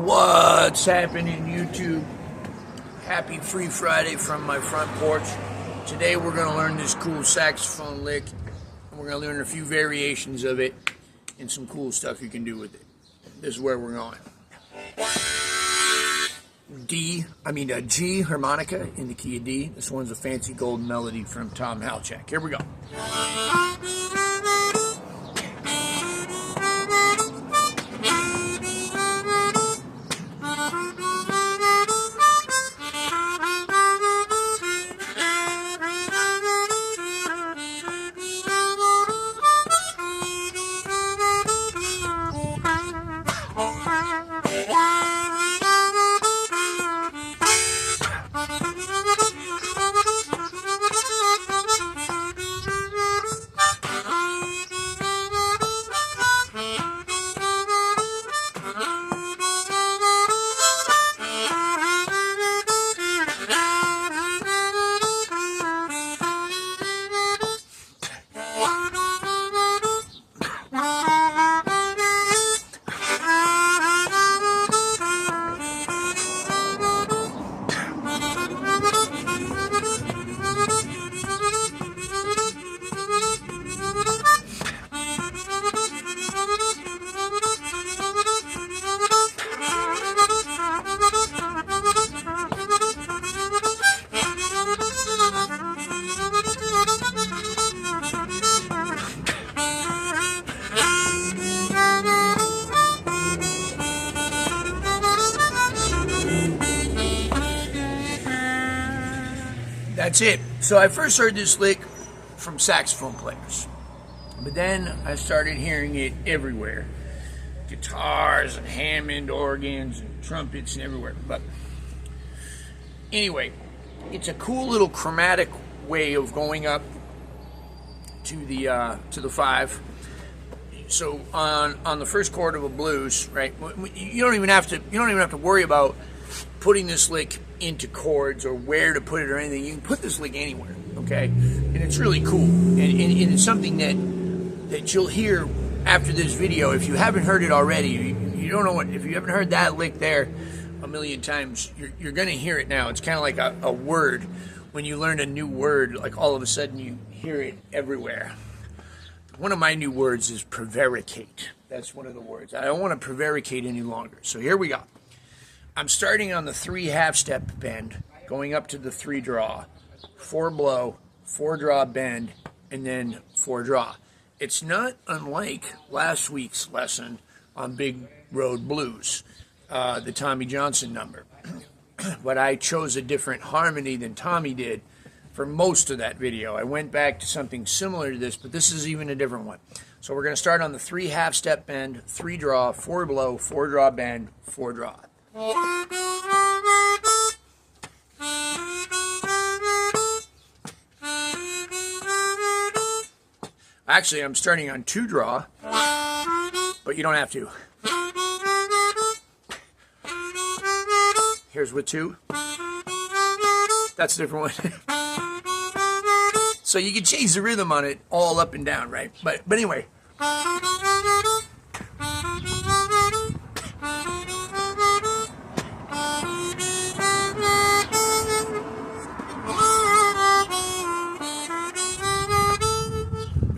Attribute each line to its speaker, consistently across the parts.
Speaker 1: What's happening, YouTube? Happy Free Friday from my front porch. Today we're going to learn this cool saxophone lick, and we're going to learn a few variations of it and some cool stuff you can do with it. This is where we're going. G harmonica in the key of D. This one's a fancy golden melody from Tom Halchak. Here we go. That's it. So I first heard this lick from saxophone players, but then I started hearing it everywhere. Guitars and Hammond organs and trumpets and everywhere. But anyway, it's a cool little chromatic way of going up to the 5. So on the first chord of a blues, right? You don't even have to worry about putting this lick into chords or where to put it or anything. You can put this lick anywhere, okay? And it's really cool, and it's something that you'll hear after this video. If you haven't heard it already, you don't know what. If you haven't heard that lick there a million times, you're going to hear it now. It's kind of like a word. When you learn a new word, like all of a sudden you hear it everywhere. One of my new words is prevaricate. That's one of the words. I don't want to prevaricate any longer. So here we go. I'm starting on the 3 half-step bend, going up to the 3 draw, 4 blow, 4 draw bend, and then 4 draw. It's not unlike last week's lesson on Big Road Blues, the Tommy Johnson number. But I chose a different harmony than Tommy did for most of that video. I went back to something similar to this, but this is even a different one. So we're going to start on the 3 half-step bend, 3 draw, 4 blow, 4 draw bend, 4 draw. Actually, I'm starting on 2 draw, but you don't have to. Here's with 2. That's a different one. So you can change the rhythm on it all up and down, right? But anyway.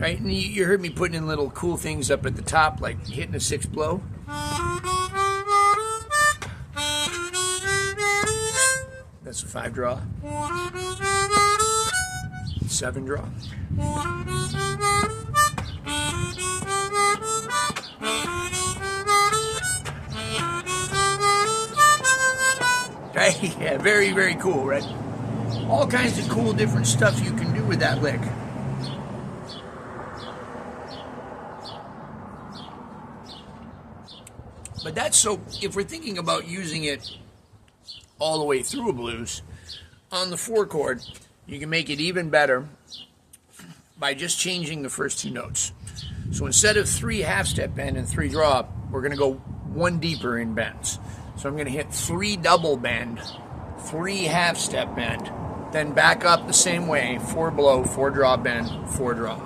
Speaker 1: Right, and you heard me putting in little cool things up at the top, like hitting a 6 blow. That's a 5 draw. 7 draw. Right? Yeah, very, very cool, right? All kinds of cool different stuff you can do with that lick. But that's so, if we're thinking about using it all the way through a blues, on the 4 chord, you can make it even better by just changing the first 2 notes. So instead of 3 half-step bend and 3 draw, we're going to go 1 deeper in bends. So I'm going to hit 3 double bend, 3 half-step bend, then back up the same way, 4 blow, 4 draw bend, 4 draw.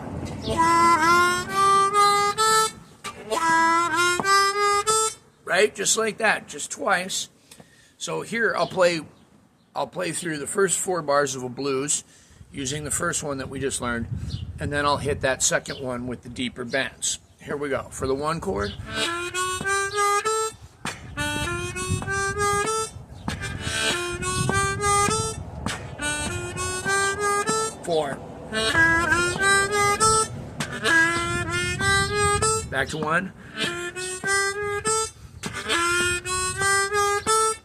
Speaker 1: right? Just like that, just twice. So here I'll play through the first 4 bars of a blues using the first one that we just learned, and then I'll hit that second one with the deeper bends. Here we go. For the 1 chord. 4. Back to 1.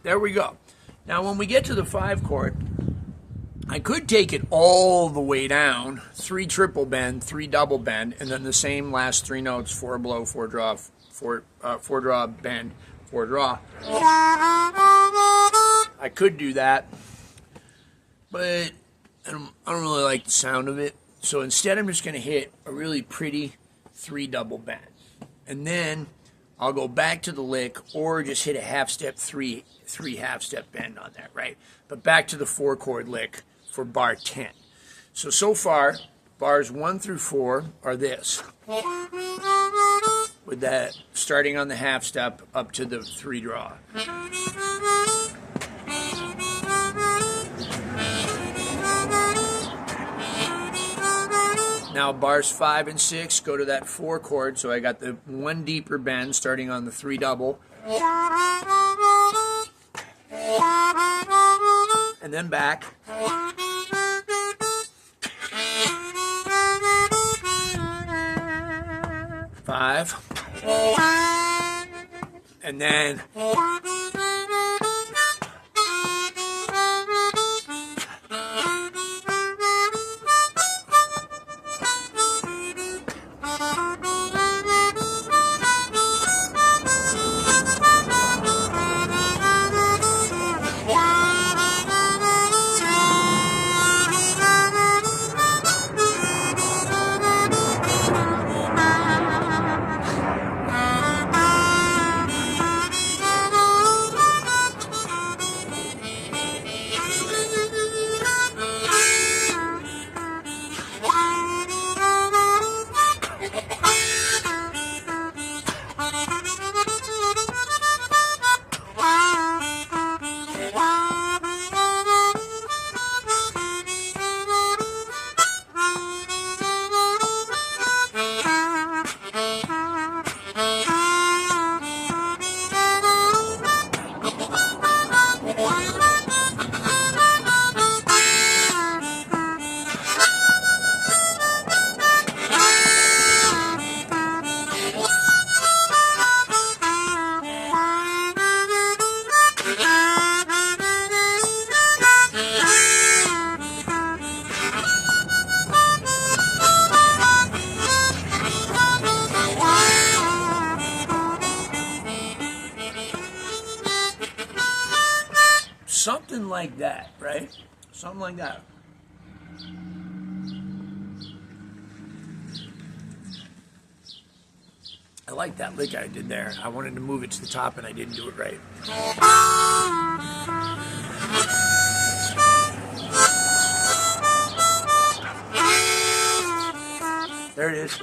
Speaker 1: There we go. Now when we get to the 5 chord, I could take it all the way down, 3 triple bend, 3 double bend, and then the same last 3 notes, 4 blow, 4 draw, 4 draw, bend, 4 draw. I could do that, but I don't really like the sound of it. So instead I'm just going to hit a really pretty 3 double bend. And then I'll go back to the lick or just hit a half step, 3 half step bend on that, right? But back to the 4 chord lick for bar 10. So far, bars 1 through 4 are this. With that, starting on the half step up to the 3 draw. Now bars 5 and 6 go to that 4 chord, so I got the 1 deeper bend starting on the 3 double. And then back. Five. And then something like that, right? Something like that. I like that lick I did there. I wanted to move it to the top and I didn't do it right. There it is.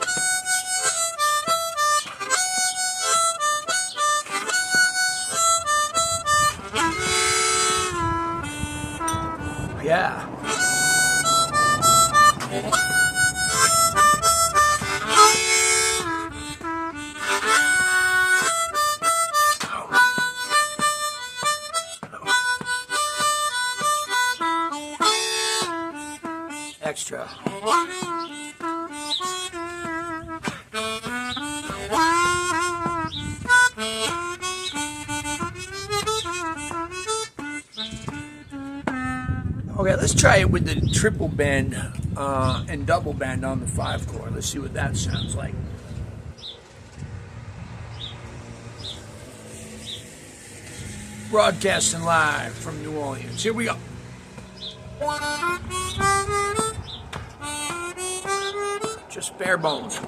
Speaker 1: Yeah. Extra. Okay, let's try it with the triple bend and double bend on the 5 chord. Let's see what that sounds like. Broadcasting live from New Orleans. Here we go. Just bare bones.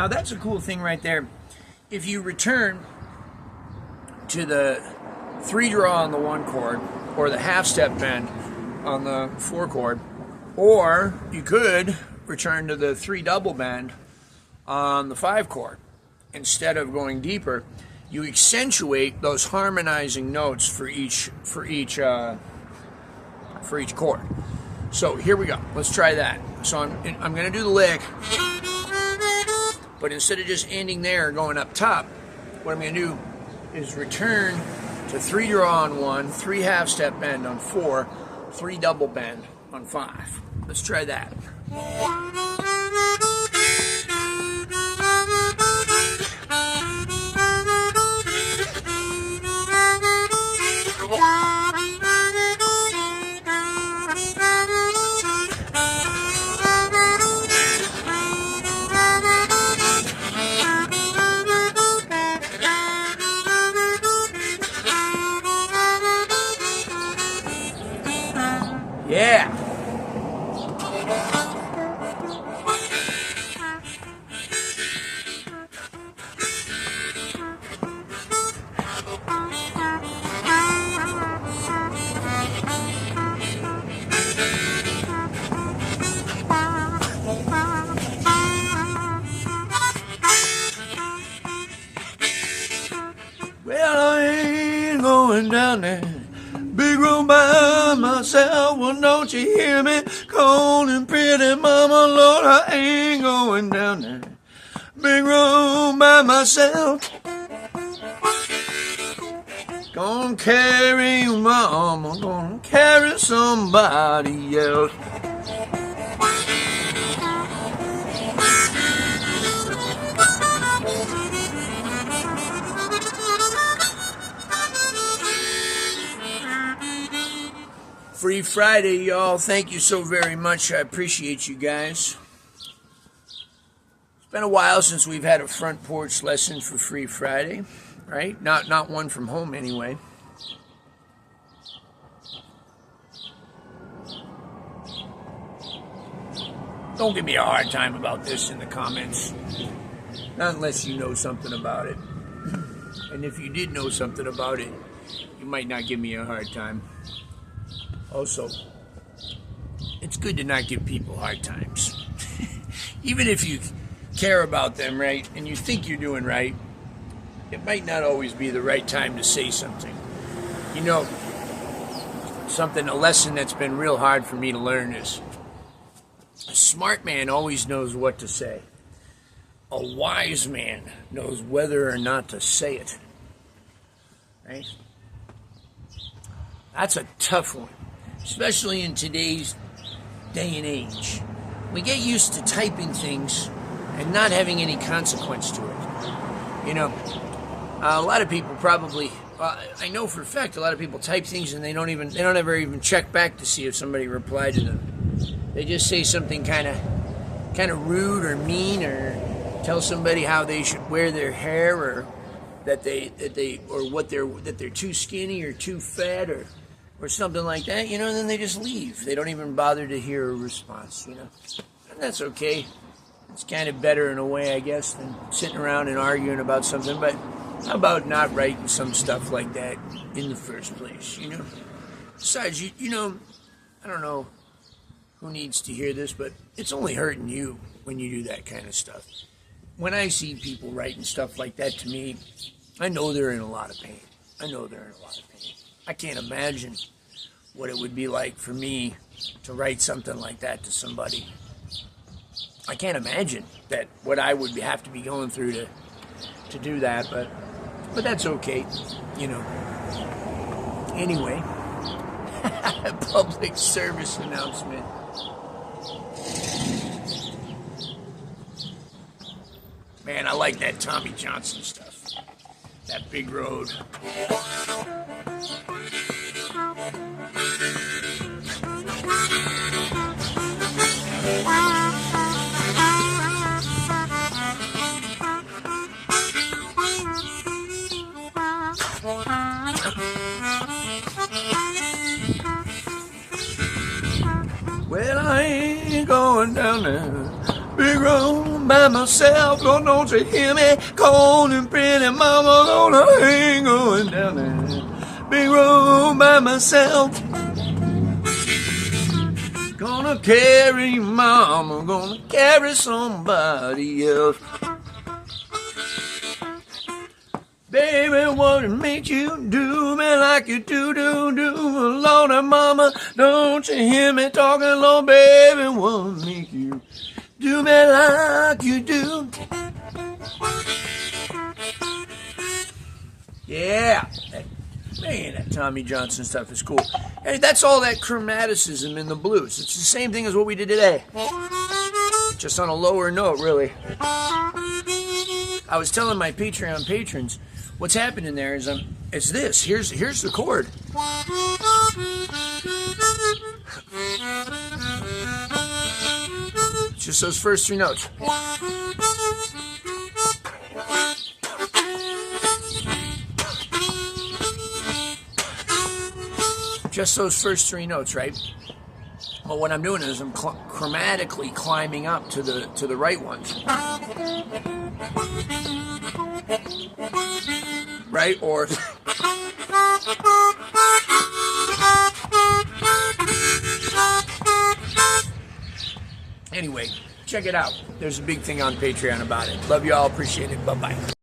Speaker 1: Now that's a cool thing right there. If you return to the 3 draw on the 1 chord, or the half step bend on the 4 chord, or you could return to the 3 double bend on the 5 chord. Instead of going deeper, you accentuate those harmonizing notes for each chord. So here we go. Let's try that. So I'm going to do the lick, but instead of just ending there, going up top, what I'm going to do is return to 3 draw on 1, 3 half step bend on 4, 3 double bend on 5. Let's try that. Yeah. Well, I ain't going down there. Big room by myself, well, don't you hear me calling pretty mama, Lord, I ain't going down there. Big room by myself, gonna carry your mama, gonna carry somebody else. Free Friday, y'all. Thank you so very much. I appreciate you guys. It's been a while since we've had a front porch lesson for Free Friday, right? Not one from home anyway. Don't give me a hard time about this in the comments. Not unless you know something about it. And if you did know something about it, you might not give me a hard time. Also, it's good to not give people hard times. Even if you care about them, right, and you think you're doing right, it might not always be the right time to say something. You know, a lesson that's been real hard for me to learn is a smart man always knows what to say. A wise man knows whether or not to say it. Right? That's a tough one. Especially in today's day and age. We get used to typing things and not having any consequence to it. You know, a lot of people probably, I know for a fact, a lot of people type things and they don't ever even check back to see if somebody replied to them. They just say something kind of rude or mean, or tell somebody how they should wear their hair, or that they're too skinny or too fat, or something like that, you know, and then they just leave. They don't even bother to hear a response, you know. And that's okay. It's kind of better in a way, I guess, than sitting around and arguing about something. But how about not writing some stuff like that in the first place, you know? Besides, you know, I don't know who needs to hear this, but it's only hurting you when you do that kind of stuff. When I see people writing stuff like that to me, I know they're in a lot of pain. I can't imagine what it would be like for me to write something like that to somebody. I can't imagine that what I would have to be going through to do that, but that's okay, you know. Anyway, public service announcement. Man, I like that Tommy Johnson stuff. That big road. Well, I ain't going down there. big room by myself. Oh, don't you hear me calling, pretty mama, gonna hang going down there. Big room by myself. Gonna carry mama, gonna carry somebody else. Baby, what makes you do me like you do? Lord, mama, don't you hear me talking, Lord, baby, what makes you do me like you do? Yeah. Man, that Tommy Johnson stuff is cool. Hey, that's all that chromaticism in the blues. It's the same thing as what we did today. Just on a lower note, really. I was telling my Patreon patrons, what's happening there is it's this. Here's the chord. Just those first three notes. Just those first three notes, right? But what I'm doing is I'm chromatically climbing up to the right ones. Right? Or anyway, check it out. There's a big thing on Patreon about it. Love you all. Appreciate it. Bye-bye.